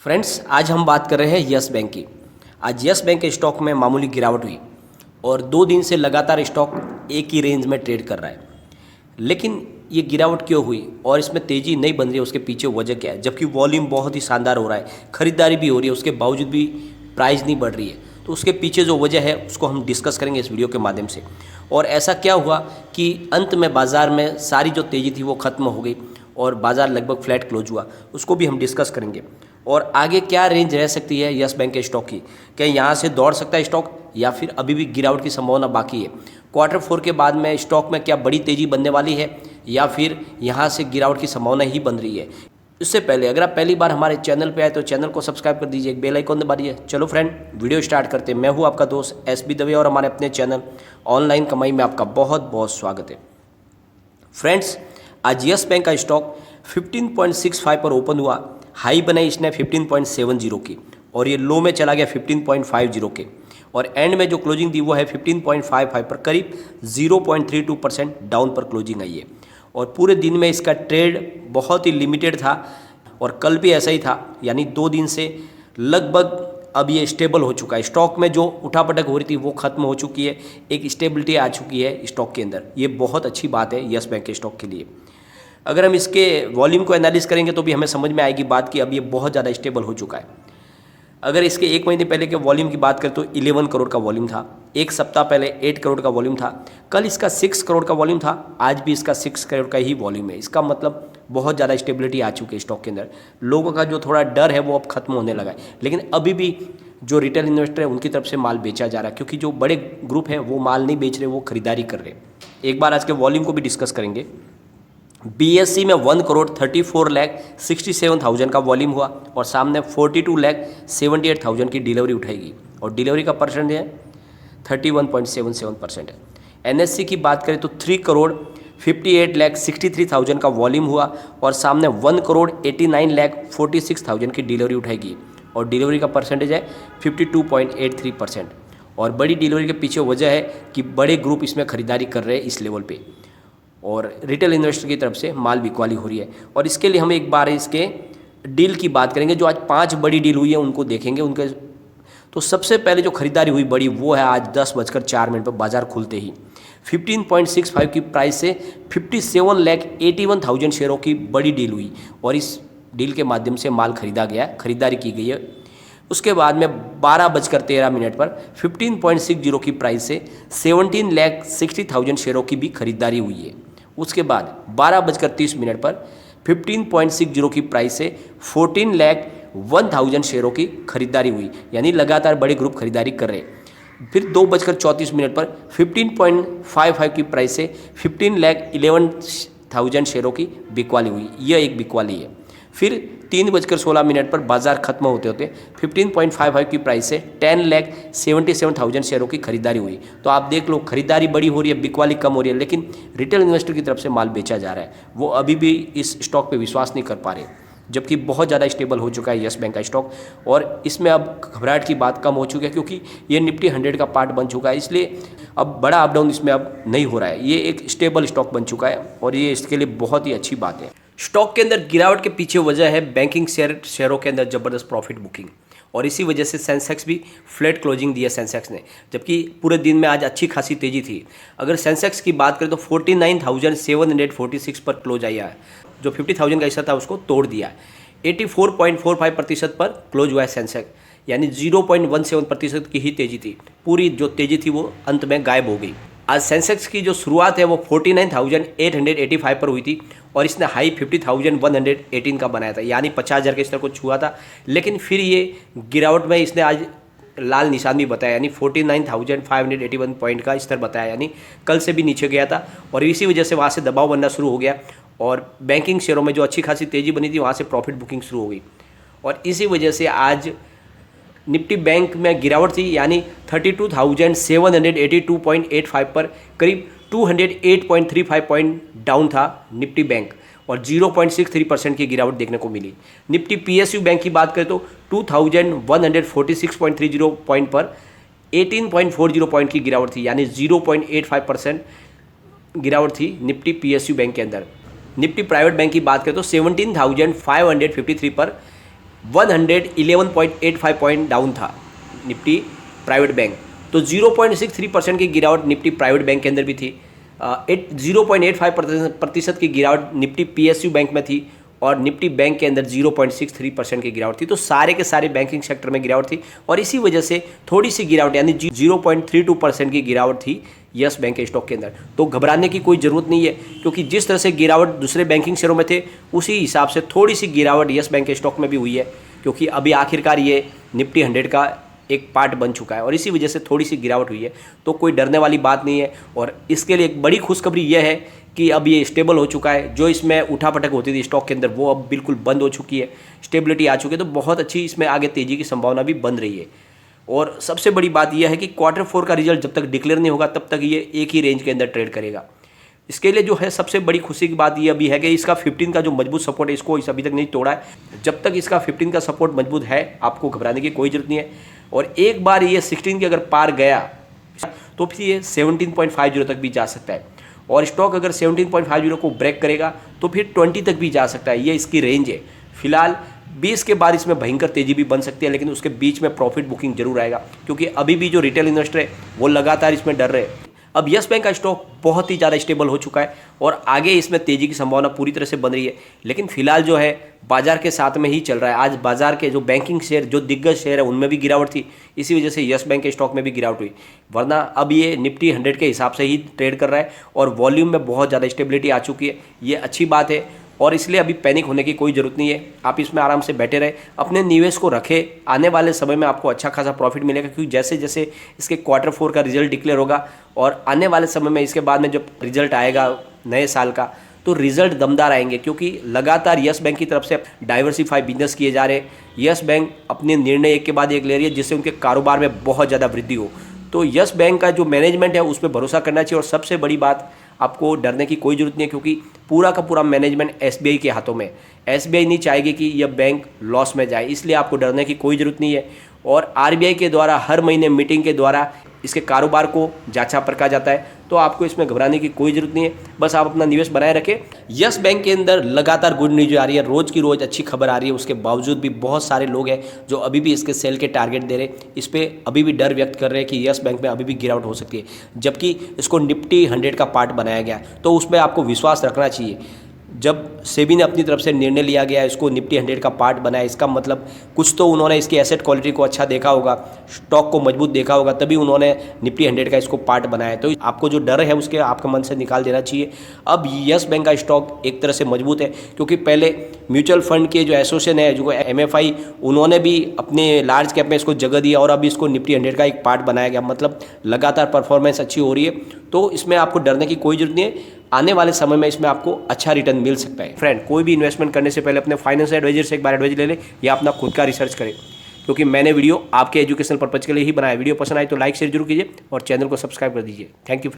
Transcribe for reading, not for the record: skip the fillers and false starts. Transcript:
Friends, आज हम बात कर रहे हैं यस बैंक की। आज यस बैंक के स्टॉक में मामूली गिरावट हुई और 2 दिन से लगातार स्टॉक एक ही रेंज में ट्रेड कर रहा है। लेकिन ये गिरावट क्यों हुई और इसमें तेज़ी नहीं बन रही है, उसके पीछे वजह क्या है? जबकि वॉल्यूम बहुत ही शानदार हो रहा है, खरीदारी भी हो रही है, उसके बावजूद भी प्राइस नहीं बढ़ रही है। तो उसके पीछे जो वजह है उसको हम डिस्कस करेंगे इस वीडियो के माध्यम से। और ऐसा क्या हुआ कि अंत में बाज़ार में सारी जो तेज़ी थी वो ख़त्म हो गई और बाज़ार लगभग फ्लैट क्लोज हुआ, उसको भी हम डिस्कस करेंगे। और आगे क्या रेंज रह सकती है यस बैंक के स्टॉक की? क्या यहाँ से दौड़ सकता है स्टॉक या फिर अभी भी गिरावट की संभावना बाकी है? Q4 के बाद में स्टॉक में क्या बड़ी तेज़ी बनने वाली है या फिर यहाँ से गिरावट की संभावना ही बन रही है? इससे पहले अगर आप पहली बार हमारे चैनल पे आए तो चैनल को सब्सक्राइब कर दीजिए, एक बेल आइकन दबाइए। चलो फ्रेंड, वीडियो स्टार्ट करते हैं। मैं हूँ आपका दोस्त SB दवे और हमारे अपने चैनल ऑनलाइन कमाई में आपका बहुत बहुत स्वागत है। फ्रेंड्स, आज यस बैंक का स्टॉक 15.65 पर ओपन हुआ। हाई बनाई इसने 15.70 की और ये लो में चला गया 15.50 के और एंड में जो क्लोजिंग दी वो है 15.55 पर, करीब 0.32% डाउन पर क्लोजिंग आई है। और पूरे दिन में इसका ट्रेड बहुत ही लिमिटेड था और कल भी ऐसा ही था, यानी 2 दिन से लगभग अब ये स्टेबल हो चुका है। स्टॉक में जो उठापटक हो रही थी वो खत्म हो चुकी है, एक स्टेबिलिटी आ चुकी है स्टॉक के अंदर। ये बहुत अच्छी बात है यस बैंक के स्टॉक के लिए। अगर हम इसके वॉल्यूम को एनालिस करेंगे तो भी हमें समझ में आएगी बात कि अब ये बहुत ज़्यादा स्टेबल हो चुका है। अगर इसके 1 महीने पहले के वॉल्यूम की बात करें तो 11 करोड़ का वॉल्यूम था, एक सप्ताह पहले 8 करोड़ का वॉल्यूम था, कल इसका 6 करोड़ का वॉल्यूम था, आज भी इसका 6 करोड़ का ही वॉल्यूम है। इसका मतलब बहुत ज़्यादा स्टेबिलिटी आ चुकी है स्टॉक के अंदर। लोगों का जो थोड़ा डर है वो अब खत्म होने लगा है, लेकिन अभी भी जो रिटेल इन्वेस्टर है उनकी तरफ से माल बेचा जा रहा है, क्योंकि जो बड़े ग्रुप हैं वो माल नहीं बेच रहे, वो खरीदारी कर रहे हैं। एक बार आज के वॉल्यूम को भी डिस्कस करेंगे। BSE में 1,34,67,000 का वॉल्यूम हुआ और सामने 42,78,000 की डिलीवरी उठाएगी और डिलीवरी का परसेंट है 31.77% है। NSE की बात करें तो 3,58,63,000 का वॉल्यूम हुआ और सामने 1,89,46,000 की डिलीवरी उठाएगी और डिलीवरी का परसेंटेज है 52.83%। और बड़ी डिलीवरी के पीछे वजह है कि बड़े ग्रुप इसमें खरीदारी कर रहे हैं इस लेवल पे और रिटेल इन्वेस्टर की तरफ से माल बिकवाली हो रही है। और इसके लिए हम एक बार इसके डील की बात करेंगे। जो आज 5 बड़ी डील हुई है उनको देखेंगे। उनके तो सबसे पहले जो खरीदारी हुई बड़ी वो है आज 10:04 पर बाजार खुलते ही 15.65 की प्राइस से 57,81,000 शेयरों की बड़ी डील हुई और इस डील के माध्यम से माल खरीदा गया, खरीदारी की गई है। उसके बाद में 12:13 पर 15.60 की प्राइस से 17,60,000 शेयरों की भी खरीदारी हुई है। उसके बाद 12:30 पर 15.60 की प्राइस से 14,01,000 शेयरों की खरीदारी हुई, यानी लगातार बड़े ग्रुप खरीदारी कर रहे हैं। फिर 2:34 पर 15.55 की प्राइस से 15,11,000 शेयरों की बिकवाली हुई। यह एक बिकवाली है। फिर 3:16 पर बाजार खत्म होते होते 15.55 की प्राइस से 10,77,000 शेयरों की खरीदारी हुई। तो आप देख लो, खरीदारी बड़ी हो रही है, बिकवाली कम हो रही है, लेकिन रिटेल इन्वेस्टर की तरफ से माल बेचा जा रहा है। वो अभी भी इस स्टॉक पे विश्वास नहीं कर पा रहे, जबकि बहुत ज़्यादा स्टेबल हो चुका है यस बैंक का स्टॉक और इसमें अब घबराहट की बात कम हो चुकी है, क्योंकि ये निफ्टी 100 का पार्ट बन चुका है। इसलिए अब बड़ा अप डाउन इसमें अब नहीं हो रहा है। ये एक स्टेबल स्टॉक बन चुका है और ये इसके लिए बहुत ही अच्छी बात है। स्टॉक के अंदर गिरावट के पीछे वजह है बैंकिंग शेयरों के अंदर ज़बरदस्त प्रॉफिट बुकिंग और इसी वजह से सेंसेक्स भी फ्लैट क्लोजिंग दिया सेंसेक्स ने, जबकि पूरे दिन में आज अच्छी खासी तेज़ी थी। अगर सेंसेक्स की बात करें तो 49,746 पर क्लोज आया है, जो 50,000 का हिस्सा था उसको तोड़ दिया है। 84.45% पर क्लोज हुआ है सेंसेक्स, यानी 0.17% की ही तेज़ी थी। पूरी जो तेज़ी थी वो अंत में गायब हो गई। आज सेंसेक्स की जो शुरुआत है वो 49,885 पर हुई थी और इसने हाई 50,118 का बनाया था, यानी 50,000 के स्तर को छुआ था। लेकिन फिर ये गिरावट में इसने आज लाल निशान भी बताया, यानी 49,581 पॉइंट का स्तर बताया, यानी कल से भी नीचे गया था और इसी वजह से वहाँ से दबाव बनना शुरू हो गया और बैंकिंग शेयरों में जो अच्छी खासी तेज़ी बनी थी वहाँ से प्रॉफिट बुकिंग शुरू हो गई और इसी वजह से आज निफ्टी बैंक में गिरावट थी, यानी 32,782.85 पर करीब 208.35 पॉइंट डाउन था निफ्टी बैंक और 0.63% की गिरावट देखने को मिली। निफ्टी PSU बैंक की बात करें तो 2,146.30 पॉइंट पर 18.40 पॉइंट की गिरावट थी, यानी 0.85% गिरावट थी निफ्टी PSU बैंक के अंदर। निफ्टी प्राइवेट बैंक की बात करें तो 17,553 पर 111.85 पॉइंट डाउन था निफ्टी प्राइवेट बैंक। तो 0.63% की गिरावट निफ्टी प्राइवेट बैंक के अंदर भी थी। 0.85% की गिरावट निफ्टी PSU बैंक में थी और निफ्टी बैंक के अंदर 0.63% की गिरावट थी। तो सारे के सारे बैंकिंग सेक्टर में गिरावट थी और इसी वजह से थोड़ी सी गिरावट यानी 0.32% की गिरावट थी यस बैंक के स्टॉक के अंदर। तो घबराने की कोई ज़रूरत नहीं है, क्योंकि जिस तरह से गिरावट दूसरे बैंकिंग शेयरों में थे उसी हिसाब से थोड़ी सी गिरावट यस बैंक के स्टॉक में भी हुई है, क्योंकि अभी आखिरकार ये निफ्टी 100 का एक पार्ट बन चुका है और इसी वजह से थोड़ी सी गिरावट हुई है। तो कोई डरने वाली बात नहीं है और इसके लिए एक बड़ी खुशखबरी यह है कि अब ये स्टेबल हो चुका है। जो इसमें उठापटक होती थी स्टॉक के अंदर वो अब बिल्कुल बंद हो चुकी है, स्टेबिलिटी आ चुकी है। तो बहुत अच्छी इसमें आगे तेज़ी की संभावना भी बन रही है। और सबसे बड़ी बात यह है कि Q4 का रिजल्ट जब तक डिक्लेयर नहीं होगा तब तक ये एक ही रेंज के अंदर ट्रेड करेगा। इसके लिए जो है सबसे बड़ी खुशी की बात यह अभी है कि इसका 15 का जो मजबूत सपोर्ट है इसको अभी तक नहीं तोड़ा है। जब तक इसका 15 का सपोर्ट मजबूत है आपको घबराने की कोई ज़रूरत नहीं है। और एक बार ये 16 की अगर पार गया तो फिर ये 17.50 तक भी जा सकता है और स्टॉक अगर 17.50 को ब्रेक करेगा तो फिर 20 तक भी जा सकता है। ये इसकी रेंज है। फिलहाल 20 के बाद इसमें भयंकर तेजी भी बन सकती है, लेकिन उसके बीच में प्रॉफिट बुकिंग जरूर आएगा, क्योंकि अभी भी जो रिटेल इन्वेस्टर है वो लगातार इसमें डर रहे हैं। अब यस बैंक का स्टॉक बहुत ही ज़्यादा स्टेबल हो चुका है और आगे इसमें तेज़ी की संभावना पूरी तरह से बन रही है, लेकिन फिलहाल जो है बाजार के साथ में ही चल रहा है। आज बाजार के जो बैंकिंग शेयर जो दिग्गज शेयर है उनमें भी गिरावट थी, इसी वजह से यस बैंक के स्टॉक में भी गिरावट हुई, वरना अब ये निफ्टी 100 के हिसाब से ही ट्रेड कर रहा है और वॉल्यूम में बहुत ज़्यादा स्टेबिलिटी आ चुकी है। ये अच्छी बात है और इसलिए अभी पैनिक होने की कोई ज़रूरत नहीं है। आप इसमें आराम से बैठे रहे, अपने निवेश को रखें। आने वाले समय में आपको अच्छा खासा प्रॉफिट मिलेगा, क्योंकि जैसे जैसे इसके Q4 का रिजल्ट डिक्लेयर होगा और आने वाले समय में इसके बाद में जब रिजल्ट आएगा नए साल का तो रिजल्ट दमदार आएंगे, क्योंकि लगातार यस बैंक की तरफ से डाइवर्सिफाई बिजनेस किए जा रहे हैं। यस बैंक अपने निर्णय एक के बाद एक ले रही है जिससे उनके कारोबार में बहुत ज़्यादा वृद्धि हो। तो यस बैंक का जो मैनेजमेंट है उस पर भरोसा करना चाहिए और सबसे बड़ी बात आपको डरने की कोई ज़रूरत नहीं है, क्योंकि पूरा का पूरा मैनेजमेंट SBI के हाथों में। SBI नहीं चाहेगी कि यह बैंक लॉस में जाए, इसलिए आपको डरने की कोई ज़रूरत नहीं है। और RBI के द्वारा हर महीने मीटिंग के द्वारा इसके कारोबार को जांचा परखा जाता है, तो आपको इसमें घबराने की कोई ज़रूरत नहीं है। बस आप अपना निवेश बनाए रखें। यस बैंक के अंदर लगातार गुड न्यूज आ रही है, रोज़ की रोज़ अच्छी खबर आ रही है। उसके बावजूद भी बहुत सारे लोग हैं जो अभी भी इसके सेल के टारगेट दे रहे हैं, इस पर अभी भी डर व्यक्त कर रहे हैं कि यस बैंक में अभी भी गिरावट हो सकती है, जबकि इसको निफ्टी 100 का पार्ट बनाया गया। तो उसमें आपको विश्वास रखना चाहिए। जब सेबी ने अपनी तरफ से निर्णय लिया गया इसको निफ्टी 100 का पार्ट बनाया, इसका मतलब कुछ तो उन्होंने इसकी एसेट क्वालिटी को अच्छा देखा होगा, स्टॉक को मजबूत देखा होगा, तभी उन्होंने निफ्टी 100 का इसको पार्ट बनाया। तो आपको जो डर है उसके आपके मन से निकाल देना चाहिए। अब यस बैंक का स्टॉक एक तरह से मजबूत है, क्योंकि पहले म्यूचुअल फंड के जो एसोसिएशन है जो MFI उन्होंने भी अपने लार्ज कैप में इसको जगह दिया और अभी इसको निफ्टी 100 का एक पार्ट बनाया गया। मतलब लगातार परफॉर्मेंस अच्छी हो रही है, तो इसमें आपको डरने की कोई ज़रूरत नहीं है। आने वाले समय में इसमें आपको अच्छा रिटर्न मिल सकता है। फ्रेंड, कोई भी इन्वेस्टमेंट करने से पहले अपने फाइनेंशियल एडवाइजर से एक बार एडवाइस ले लें या अपना खुद का रिसर्च करें, क्योंकि मैंने वीडियो आपके एजुकेशनल पर्पज के लिए ही बनाया। वीडियो पसंद आए तो लाइक शेयर जरूर कीजिए और चैनल को सब्सक्राइब कर दीजिए। Thank you.